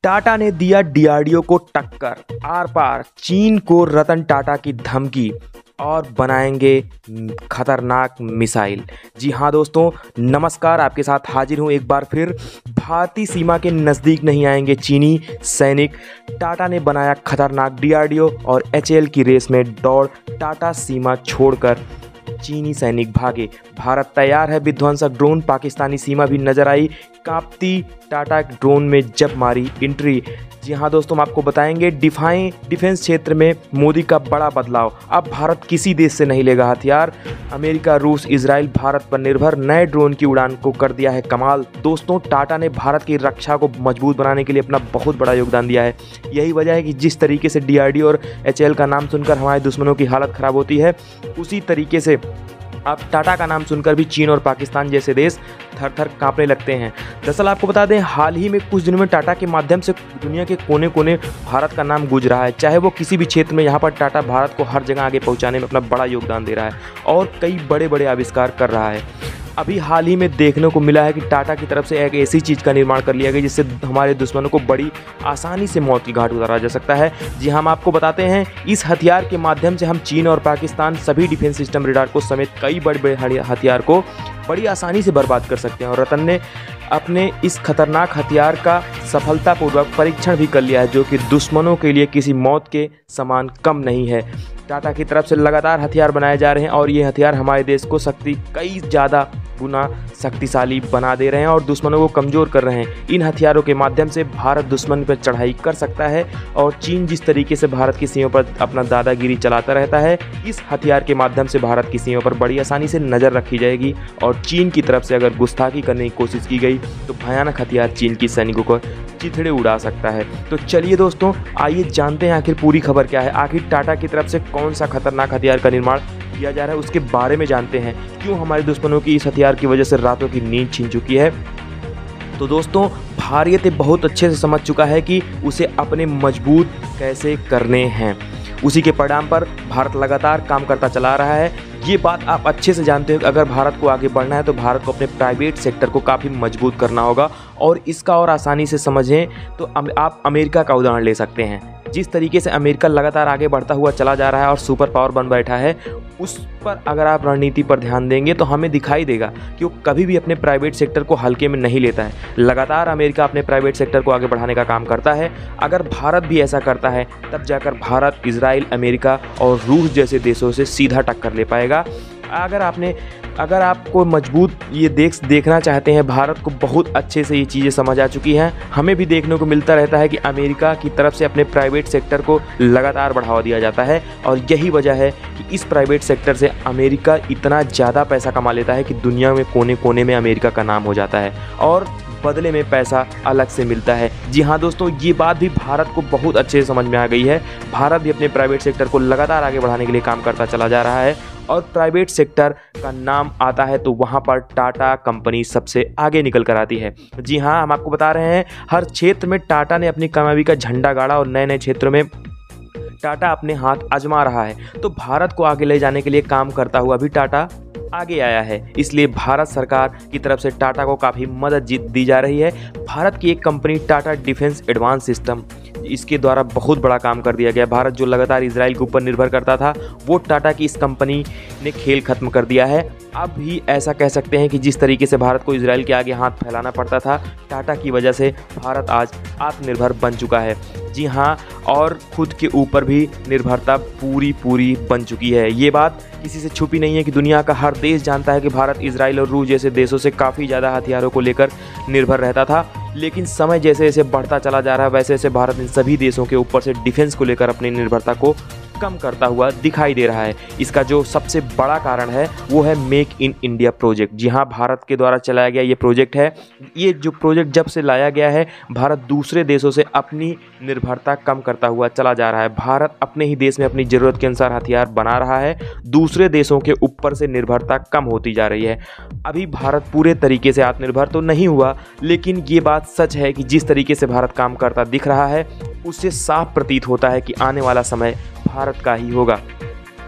टाटा ने दिया डीआरडीओ को टक्कर, आर पार चीन को रतन टाटा की धमकी और बनाएंगे खतरनाक मिसाइल। जी हाँ दोस्तों, नमस्कार, आपके साथ हाजिर हूँ एक बार फिर। भारतीय सीमा के नज़दीक नहीं आएंगे चीनी सैनिक, टाटा ने बनाया खतरनाक डीआरडीओ और एचएएल की रेस में दौड़, टाटा सीमा छोड़कर चीनी सैनिक भागे। भारत तैयार है विध्वंसक ड्रोन, पाकिस्तानी सीमा भी नजर आई कांपती, टाटा ड्रोन में जब मारी एंट्री। जी हाँ दोस्तों, हम आपको बताएंगे डिफेंस क्षेत्र में मोदी का बड़ा बदलाव। अब भारत किसी देश से नहीं लेगा हथियार, अमेरिका, रूस, इजराइल भारत पर निर्भर, नए ड्रोन की उड़ान को कर दिया है कमाल। दोस्तों, टाटा ने भारत की रक्षा को मजबूत बनाने के लिए अपना बहुत बड़ा योगदान दिया है। यही वजह है कि जिस तरीके से डीआरडीओ और एचएएल का नाम सुनकर हमारे दुश्मनों की हालत खराब होती है, उसी तरीके से अब टाटा का नाम सुनकर भी चीन और पाकिस्तान जैसे देश थर थर कांपने लगते हैं। दरअसल आपको बता दें, हाल ही में कुछ दिनों में टाटा के माध्यम से दुनिया के कोने कोने भारत का नाम गूंज रहा है, चाहे वो किसी भी क्षेत्र में। यहाँ पर टाटा भारत को हर जगह आगे पहुँचाने में अपना बड़ा योगदान दे रहा है और कई बड़े बड़े आविष्कार कर रहा है। अभी हाल ही में देखने को मिला है कि टाटा की तरफ से एक ऐसी चीज़ का निर्माण कर लिया गया जिससे हमारे दुश्मनों को बड़ी आसानी से मौत की घाट उतारा जा सकता है। जी हम आपको बताते हैं, इस हथियार के माध्यम से हम चीन और पाकिस्तान सभी डिफेंस सिस्टम रेडार को समेत कई बड़े बड़े हथियार को बड़ी आसानी से बर्बाद कर सकते हैं। और रतन ने अपने इस खतरनाक हथियार का सफलतापूर्वक परीक्षण भी कर लिया है, जो कि दुश्मनों के लिए किसी मौत के समान कम नहीं है। टाटा की तरफ से लगातार हथियार बनाए जा रहे हैं और ये हथियार हमारे देश को कई ज़्यादा गुना शक्तिशाली बना दे रहे हैं और दुश्मनों को कमज़ोर कर रहे हैं। इन हथियारों के माध्यम से भारत दुश्मन पर चढ़ाई कर सकता है और चीन जिस तरीके से भारत की सीमा पर अपना दादागिरी चलाता रहता है, इस हथियार के माध्यम से भारत की सीमा पर बड़ी आसानी से नज़र रखी जाएगी। और चीन की तरफ से अगर गुस्ताखी करने की कोशिश की गई तो भयानक हथियार चीन की सैनिकों को चिथड़े उड़ा सकता है। तो चलिए दोस्तों, आइए जानते हैं आखिर पूरी खबर क्या है। आखिर टाटा की तरफ से कौन सा खतरनाक हथियार का निर्माण किया जा रहा है, उसके बारे में जानते हैं। क्यों हमारे दुश्मनों की इस हथियार की वजह से रातों की नींद छीन चुकी है। तो दोस्तों, भारत बहुत अच्छे से समझ चुका है कि उसे अपने मजबूत कैसे करने हैं। उसी के परिणाम पर भारत लगातार काम करता चला रहा है। ये बात आप अच्छे से जानते हो कि अगर भारत को आगे बढ़ना है तो भारत को अपने प्राइवेट सेक्टर को काफ़ी मजबूत करना होगा। और इसका और आसानी से समझें तो आप अमेरिका का उदाहरण ले सकते हैं। जिस तरीके से अमेरिका लगातार आगे बढ़ता हुआ चला जा रहा है और सुपर पावर बन बैठा है, उस पर अगर आप रणनीति पर ध्यान देंगे तो हमें दिखाई देगा कि वो कभी भी अपने प्राइवेट सेक्टर को हल्के में नहीं लेता है। लगातार अमेरिका अपने प्राइवेट सेक्टर को आगे बढ़ाने का काम करता है। अगर भारत भी ऐसा करता है, तब जाकर भारत इजराइल, अमेरिका और रूस जैसे देशों से सीधा टक्कर ले पाएगा। अगर आपको मजबूत ये देखना चाहते हैं, भारत को बहुत अच्छे से ये चीज़ें समझ आ चुकी हैं। हमें भी देखने को मिलता रहता है कि अमेरिका की तरफ से अपने प्राइवेट सेक्टर को लगातार बढ़ावा दिया जाता है और यही वजह है कि इस प्राइवेट सेक्टर से अमेरिका इतना ज़्यादा पैसा कमा लेता है कि दुनिया में कोने कोने में अमेरिका का नाम हो जाता है और बदले में पैसा अलग से मिलता है। जी हाँ दोस्तों, ये बात भी भारत को बहुत अच्छे से समझ में आ गई है। भारत भी अपने प्राइवेट सेक्टर को लगातार आगे बढ़ाने के लिए काम करता चला जा रहा है और प्राइवेट सेक्टर का नाम आता है तो वहाँ पर टाटा कंपनी सबसे आगे निकल कर आती है। जी हाँ, हम आपको बता रहे हैं, हर क्षेत्र में टाटा ने अपनी कामयाबी का झंडा गाड़ा और नए नए क्षेत्रों में टाटा अपने हाथ आजमा रहा है। तो भारत को आगे ले जाने के लिए काम करता हुआ भी टाटा आगे आया है। इसलिए भारत सरकार की तरफ से टाटा को काफ़ी मदद दी जा रही है। भारत की एक company Tata defence advance system, इसके द्वारा बहुत बड़ा काम कर दिया गया। भारत जो लगातार इजराइल के ऊपर निर्भर करता था, वो टाटा की इस कंपनी ने खेल खत्म कर दिया है। अब भी ऐसा कह सकते हैं कि जिस तरीके से भारत को इजराइल के आगे हाथ फैलाना पड़ता था, टाटा की वजह से भारत आज आत्मनिर्भर बन चुका है। जी हाँ, और खुद के ऊपर भी निर्भरता पूरी बन चुकी है। ये बात किसी से छुपी नहीं है कि दुनिया का हर देश जानता है कि भारत इजराइल और रूस जैसे देशों से काफ़ी ज़्यादा हथियारों को लेकर निर्भर रहता था। लेकिन समय जैसे जैसे बढ़ता चला जा रहा है, वैसे वैसे भारत इन सभी देशों के ऊपर से डिफेंस को लेकर अपनी निर्भरता को कम करता हुआ दिखाई दे रहा है। इसका जो सबसे बड़ा कारण है वो है मेक इन इंडिया प्रोजेक्ट। जी हाँ, भारत के द्वारा चलाया गया ये प्रोजेक्ट है। ये जो प्रोजेक्ट जब से लाया गया है, भारत दूसरे देशों से अपनी निर्भरता कम करता हुआ चला जा रहा है। भारत अपने ही देश में अपनी ज़रूरत के अनुसार हथियार बना रहा है, दूसरे देशों के ऊपर से निर्भरता कम होती जा रही है। अभी भारत पूरे तरीके से आत्मनिर्भर तो नहीं हुआ, लेकिन ये बात सच है कि जिस तरीके से भारत काम करता दिख रहा है, उससे साफ प्रतीत होता है कि आने वाला समय भारत का ही होगा।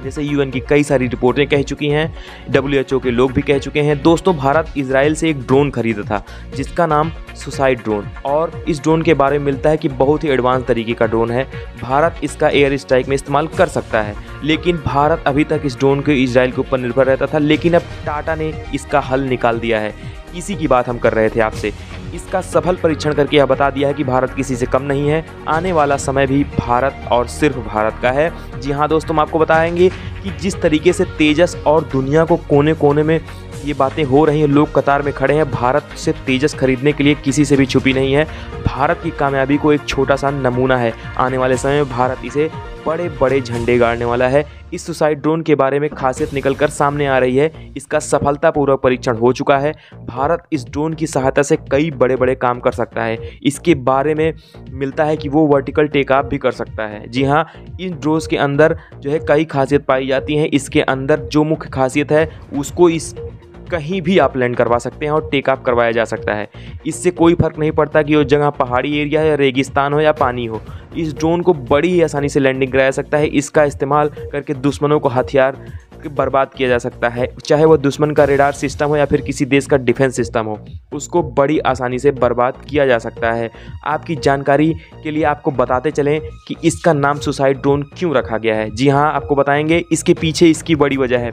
जैसे यूएन की कई सारी रिपोर्टें कह चुकी हैं, WHO के लोग भी कह चुके हैं। दोस्तों, भारत इजराइल से एक ड्रोन खरीदा था जिसका नाम सुसाइड ड्रोन, और इस ड्रोन के बारे में मिलता है कि बहुत ही एडवांस तरीके का ड्रोन है। भारत इसका एयर स्ट्राइक में इस्तेमाल कर सकता है, लेकिन भारत अभी तक इस ड्रोन के इजराइल के ऊपर निर्भर रहता था, लेकिन अब टाटा ने इसका हल निकाल दिया है। इसी की बात हम कर रहे थे आपसे। इसका सफल परीक्षण करके यह बता दिया है कि भारत किसी से कम नहीं है। आने वाला समय भी भारत और सिर्फ भारत का है। जी हाँ दोस्तों, हम आपको बताएंगे कि जिस तरीके से तेजस और दुनिया को कोने कोने में ये बातें हो रही हैं, लोग कतार में खड़े हैं। भारत से तेजस खरीदने के लिए किसी से भी छुपी नहीं है। भारत की कामयाबी को एक छोटा सा नमूना है। आने वाले समय में भारत इसे बड़े बड़े झंडे गाड़ने वाला है। इस सुसाइड ड्रोन के बारे में खासियत निकल कर सामने आ रही है। इसका सफलतापूर्वक परीक्षण हो चुका है। भारत इस ड्रोन की सहायता से कई बड़े बड़े काम कर सकता है। इसके बारे में मिलता है कि वो वर्टिकल टेक ऑफ भी कर सकता है। जी हाँ, इन ड्रोन्स के अंदर जो है कई खासियत पाई जाती हैं। इसके अंदर जो मुख्य खासियत है उसको इस कहीं भी आप लैंड करवा सकते हैं और टेक ऑफ करवाया जा सकता है। इससे कोई फर्क नहीं पड़ता कि वो जगह पहाड़ी एरिया है या रेगिस्तान हो या पानी हो। इस ड्रोन को बड़ी ही आसानी से लैंडिंग कराया सकता है। इसका इस्तेमाल करके दुश्मनों को हथियार बर्बाद किया जा सकता है, चाहे वह दुश्मन का रेडार सिस्टम हो या फिर किसी देश का डिफेंस सिस्टम हो, उसको बड़ी आसानी से बर्बाद किया जा सकता है। आपकी जानकारी के लिए आपको बताते चलें कि इसका नाम सुसाइड ड्रोन क्यों रखा गया है। जी हाँ, आपको बताएंगे। इसके पीछे इसकी बड़ी वजह है।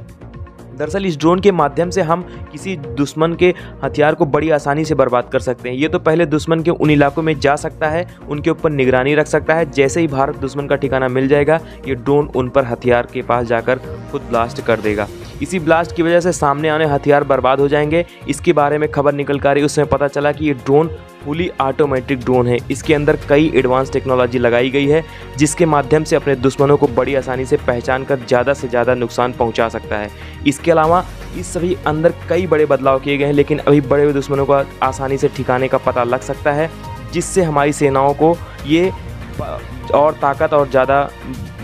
दरअसल इस ड्रोन के माध्यम से हम किसी दुश्मन के हथियार को बड़ी आसानी से बर्बाद कर सकते हैं। ये तो पहले दुश्मन के उन इलाकों में जा सकता है, उनके ऊपर निगरानी रख सकता है। जैसे ही भारत दुश्मन का ठिकाना मिल जाएगा, ये ड्रोन उन पर हथियार के पास जाकर खुद ब्लास्ट कर देगा। इसी ब्लास्ट की वजह से सामने आने हथियार बर्बाद हो जाएंगे। इसके बारे में खबर निकल कर आई, उसमें पता चला कि ये ड्रोन फुली ऑटोमेटिक ड्रोन है। इसके अंदर कई एडवांस टेक्नोलॉजी लगाई गई है, जिसके माध्यम से अपने दुश्मनों को बड़ी आसानी से पहचान कर ज़्यादा से ज़्यादा नुकसान पहुंचा सकता है। इसके अलावा इस सभी अंदर कई बड़े बदलाव किए गए हैं, लेकिन अभी बड़े दुश्मनों को आसानी से ठिकाने का पता लग सकता है, जिससे हमारी सेनाओं को ये और ताकत और ज़्यादा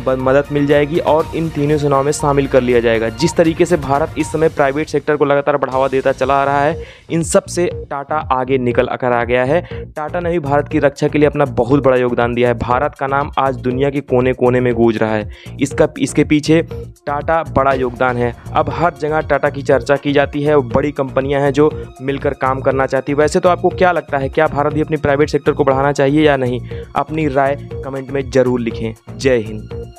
मदद मिल जाएगी और इन तीनों सेनाओं में शामिल कर लिया जाएगा। जिस तरीके से भारत इस समय प्राइवेट सेक्टर को लगातार बढ़ावा देता चला आ रहा है, इन सब से टाटा आगे निकल कर आ गया है। टाटा ने भी भारत की रक्षा के लिए अपना बहुत बड़ा योगदान दिया है। भारत का नाम आज दुनिया के कोने कोने में गूंज रहा है। इसके पीछे टाटा बड़ा योगदान है। अब हर जगह टाटा की चर्चा की जाती है और बड़ी कंपनियां हैं जो मिलकर काम करना चाहती है। वैसे तो आपको क्या लगता है, क्या भारत भी अपनी प्राइवेट सेक्टर को बढ़ाना चाहिए या नहीं? अपनी राय कमेंट में ज़रूर लिखें। जय हिंद।